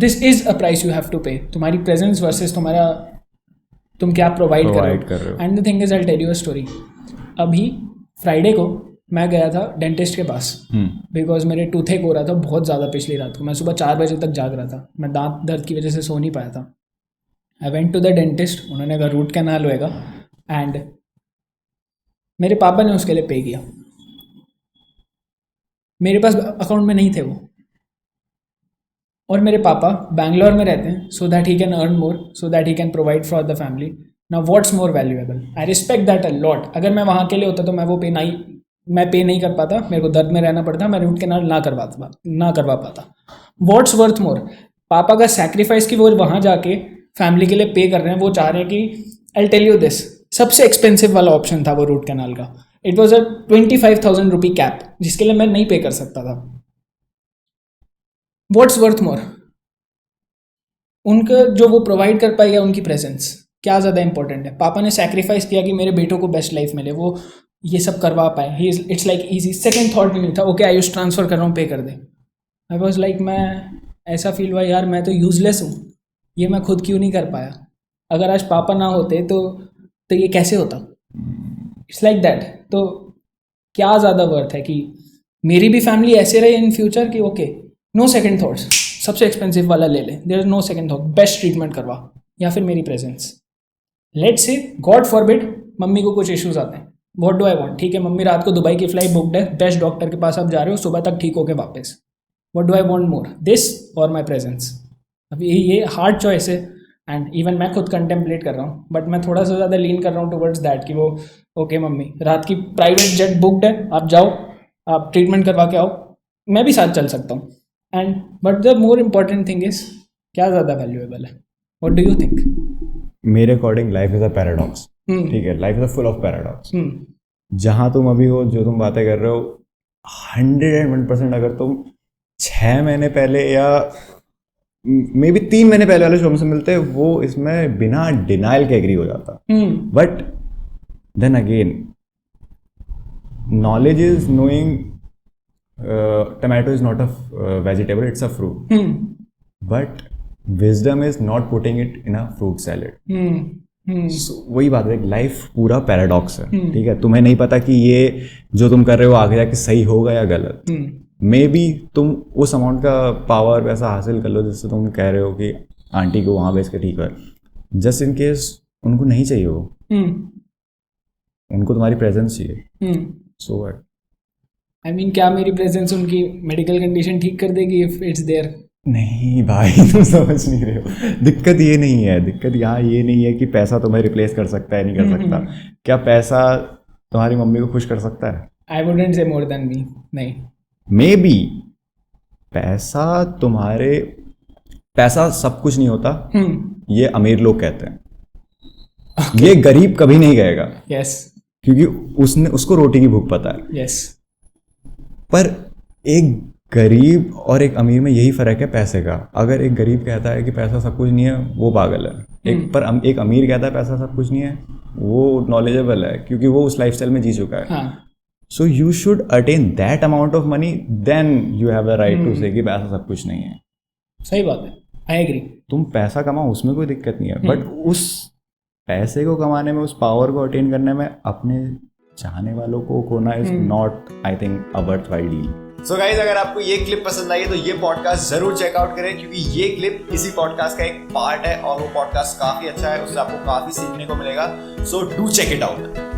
This is a price you have to pay, तुम्हारी presence versus तुम्हारा तुम क्या प्रोवाइड कर रहे हो. And the thing is I tell you a story. अभी फ्राइडे को मैं गया था डेंटिस्ट के पास बिकॉज मेरे टूथेक हो रहा था बहुत ज़्यादा पिछली रात को. मैं सुबह 4 बजे तक जाग रहा था, मैं दांत दर्द की वजह से सो नहीं पाया था. I went to the dentist, उन्होंने कहा रूट कैनाल होएगा एंड मेरे पापा ने उसके लिए पे किया. मेरे पास अकाउंट में नहीं थे वो, और मेरे पापा बैंगलोर में रहते हैं so that he can earn more, so that he can provide for the family. Now what's more valuable, I respect that a lot. अगर मैं वहाँ के लिए होता तो मैं वो मैं पे नहीं कर पाता, मेरे को दर्द में रहना पड़ता, मैं रूट कैनाल ना करवा पाता. व्हाट्स वर्थ मोर, पापा का सैक्रिफाइस कि वो वहाँ जाके फैमिली के लिए पे कर रहे हैं. वो चाह रहे हैं कि आई टेल यू दिस, सबसे एक्सपेंसिव वाला ऑप्शन था वो रूट कैनाल का. It was a 25,000 rupee cap जिसके लिए मैं नहीं पे कर सकता था. व्हाट्स वर्थ मोर, उनका जो वो प्रोवाइड कर पाएगा, उनकी प्रेजेंस क्या ज़्यादा इंपॉर्टेंट है. पापा ने सैक्रिफाइस किया कि मेरे बेटों को बेस्ट लाइफ मिले, वो ये सब करवा पाए. It's like easy. Second thought भी नहीं था ओके आयुष ट्रांसफ़र कर रहा हूँ पे कर दे. आई वॉज लाइक, मैं ऐसा फील हुआ यार मैं तो यूजलेस हूँ, ये मैं खुद क्यों नहीं कर पाया. अगर आज पापा ना होते तो ये कैसे होता. It's like that. तो क्या ज़्यादा वर्थ है कि मेरी भी फैमिली ऐसे रहे इन फ्यूचर कि ओके नो सेकेंड थॉट्स, सबसे एक्सपेंसिव वाला ले ले, there is no second thought, best treatment करवा, या फिर मेरी प्रेजेंस. Let's say God forbid mummy को कुछ इश्यूज आते हैं, व्हाट डू आई वांट. ठीक है मम्मी रात को दुबई की फ्लाइट बुकड है, बेस्ट डॉक्टर के पास आप जा रहे हो, सुबह तक ठीक होके वापस. What do I want more, this और माई प्रेजेंस. अब ये हार्ड चॉइस है एंड इवन मैं खुद कंटेम्पलेट कर रहा हूँ, बट मैं थोड़ा सा ज़्यादा लीन कर रहा हूँ टुवर्ड्स दैट कि वो ओके मम्मी रात की प्राइवेट जेट बुकड है, आप जाओ, आप ट्रीटमेंट करवा के आओ, मैं भी साथ चल सकता हूँ. And but the more important thing is क्या ज़्यादा वैल्यूएबल है. What do you think? मेरे according life is a paradox. ठीक है, life is a full of paradox. जहाँ तुम अभी हो, जो तुम बातें कर रहे हो, 101% अगर तुम 6 महीने पहले या मे बी 3 महीने पहले वाले शो से मिलते, वो इसमें बिना डिनाइल के एग्री हो जाता. But then again knowledge is knowing tomato is not a vegetable, it's a fruit. But wisdom is not putting it in a fruit salad. वही बात है, लाइफ पूरा पैराडॉक्स है. ठीक है, तुम्हें नहीं पता कि ये जो तुम कर रहे हो आगे जाके सही होगा या गलत. मे बी तुम उस अमाउंट का पावर वैसा हासिल कर लो जिससे तुम कह रहे हो कि आंटी को वहाँ भेज के ठीक कर, जस्ट इन केस उनको नहीं चाहिए वो, उनको तुम्हारी प्रेजेंस चाहिए. सो व्हाट, आई मीन क्या मेरी प्रेजेंस उनकी मेडिकल कंडीशन ठीक कर देगी इफ इट्स देयर? नहीं भाई, तुम समझ नहीं रहे हो. दिक्कत ये नहीं है, दिक्कत यहाँ ये नहीं है कि पैसा तुम्हें रिप्लेस कर सकता है, नहीं कर सकता. क्या पैसा तुम्हारी मम्मी को खुश कर सकता है? I wouldn't say more than me. नहीं, मे बी पैसा सब कुछ नहीं होता. ये अमीर लोग कहते हैं. ये गरीब कभी नहीं कहेगा. यस, क्योंकि उसको रोटी की भूख पता है. यस. पर एक गरीब और एक अमीर में यही फर्क है पैसे का. अगर एक गरीब कहता है कि पैसा सब कुछ नहीं है, वो पागल है. एक अमीर कहता है पैसा सब कुछ नहीं है, वो नॉलेजेबल है क्योंकि वो उस लाइफस्टाइल में जी चुका है. So you should attain that amount of money, then you have the right to say कि पैसा सब कुछ नहीं है. सही बात है, आई एग्री. तुम पैसा कमाओ, उसमें कोई दिक्कत नहीं है. बट उस पैसे को कमाने में, उस पावर को अटेन करने में अपने चाहने वालों को खोना is not, I think, a worthwhile deal. So guys, अगर आपको ये क्लिप पसंद आई है तो ये पॉडकास्ट जरूर चेकआउट करें, क्योंकि ये क्लिप इसी पॉडकास्ट का एक पार्ट है और वो पॉडकास्ट काफी अच्छा है, उससे आपको काफी सीखने को मिलेगा. So do check it out.